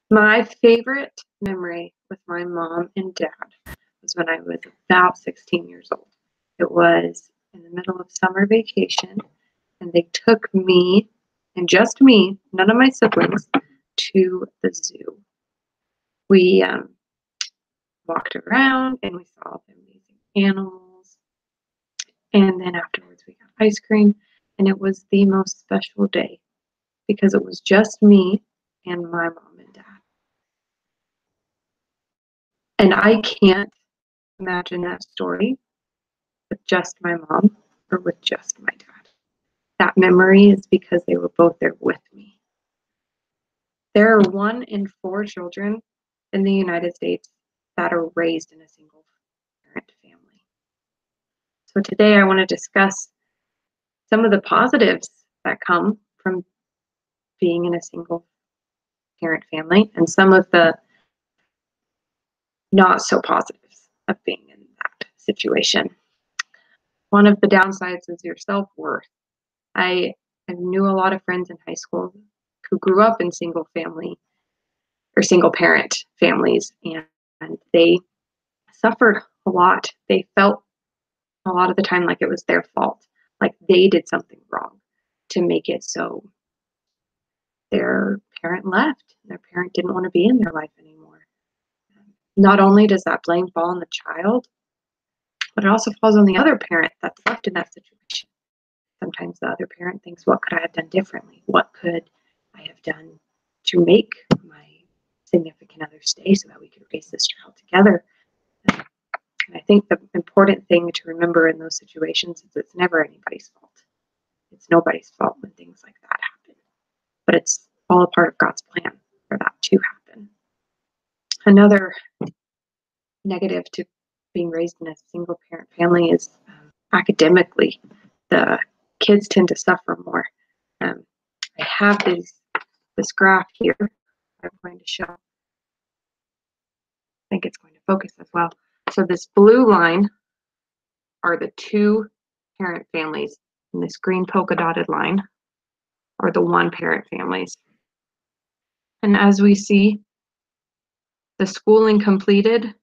My favorite memory with my mom and dad was when I was about 16 years old. It was in the middle of summer vacation, and they took me, and just me, none of my siblings, to the zoo. We walked around and we saw the amazing animals, and then afterwards we got ice cream, and it was the most special day because it was just me and my mom and dad. And I can't imagine that story with just my mom or with just my dad. That memory is because they were both there with me. There are 1 in 4 children in the United States that are raised in a single parent family. So today I want to discuss some of the positives that come from being in a single parent family and some of the not so positives of being in that situation. One of the downsides is your self-worth. I knew a lot of friends in high school who grew up in single family or single parent families, and they suffered a lot. They felt a lot of the time like it was their fault, like they did something wrong to make it so their parent left. Their parent didn't want to be in their life anymore. Not only does that blame fall on the child, but it also falls on the other parent that's left in that situation. Sometimes the other parent thinks, what could I have done differently? What could I have done to make my significant other stay so that we could raise this child together? And I think the important thing to remember in those situations is it's never anybody's fault. It's nobody's fault when things like that happen. But it's all a part of God's plan for that to happen. Another negative to being raised in a single parent family is academically. The kids tend to suffer more. I have this graph here I'm going to show. I think it's going to focus as well. So this blue line are the 2 parent families, and this green polka dotted line are the 1 parent families. And as we see, the schooling completed,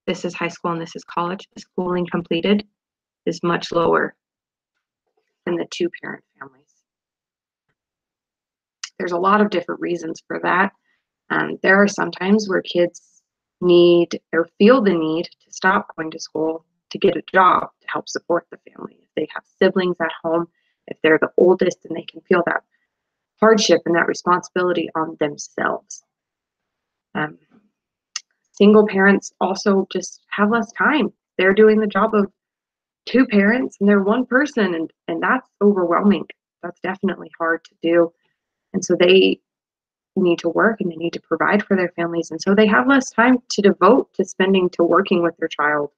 this is high school and this is college, the schooling completed is much lower than the 2 parent families. There's a lot of different reasons for that. There are some times where kids need or feel the need to stop going to school to get a job to help support the family. If they have siblings at home, if they're the oldest, and they can feel that hardship and that responsibility on themselves. Single parents also just have less time. They're doing the job of 2 parents and they're 1 person, and that's overwhelming. That's definitely hard to do. And so they need to work and they need to provide for their families. And so they have less time to devote to spending to working with their child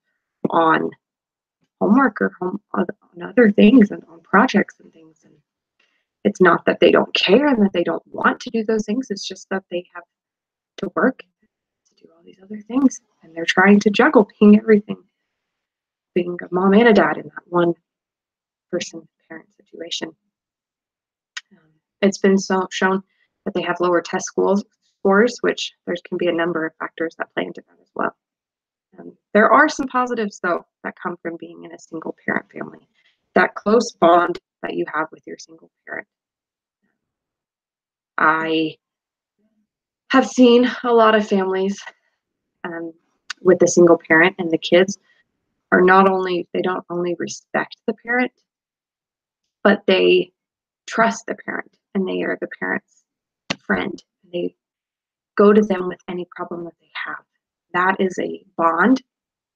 on homework or on other things and on projects and things. And it's not that they don't care and that they don't want to do those things. It's just that they have to work to do all these other things. And they're trying to juggle being everything, being a mom and a dad in that 1 person parent situation. It's been shown that they have lower test scores, which there can be a number of factors that play into that as well. There are some positives, though, that come from being in a single parent family. That close bond that you have with your single parent. I have seen a lot of families with a single parent, and the kids are they don't only respect the parent, but they trust the parent, and they are the parent's friend. They go to them with any problem that they have. That is a bond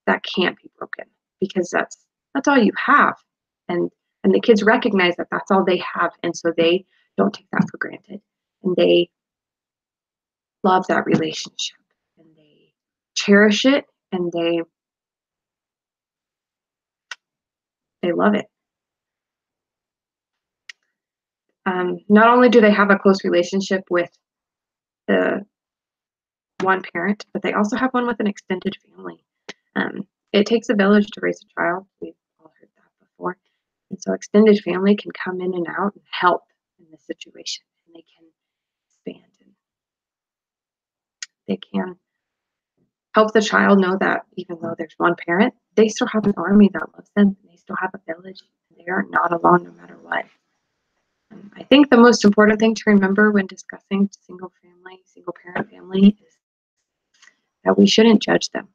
that can't be broken because that's all you have. And the kids recognize that that's all they have, and so they don't take that for granted. And they love that relationship, and they cherish it, and they love it. Not only do they have a close relationship with the 1 parent, but they also have one with an extended family. It takes a village to raise a child. We've all heard that before. And so extended family can come in and out and help in this situation. And they can expand They can help the child know that even though there's one parent, they still have an army that loves them. They still have a village. They are not alone no matter what. I think the most important thing to remember when discussing single parent family is that we shouldn't judge them.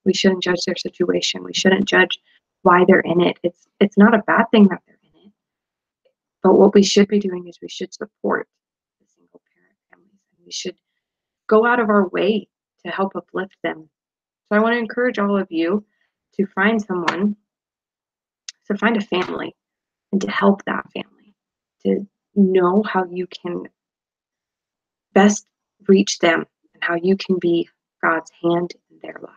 We shouldn't judge their situation. We shouldn't judge why they're in it. It's not a bad thing that they're in it. But what we should be doing is we should support the single parent families. And we should go out of our way to help uplift them. So I want to encourage all of you to find someone, to find a family, and to help that family, to know how you can best reach them and how you can be God's hand in their lives.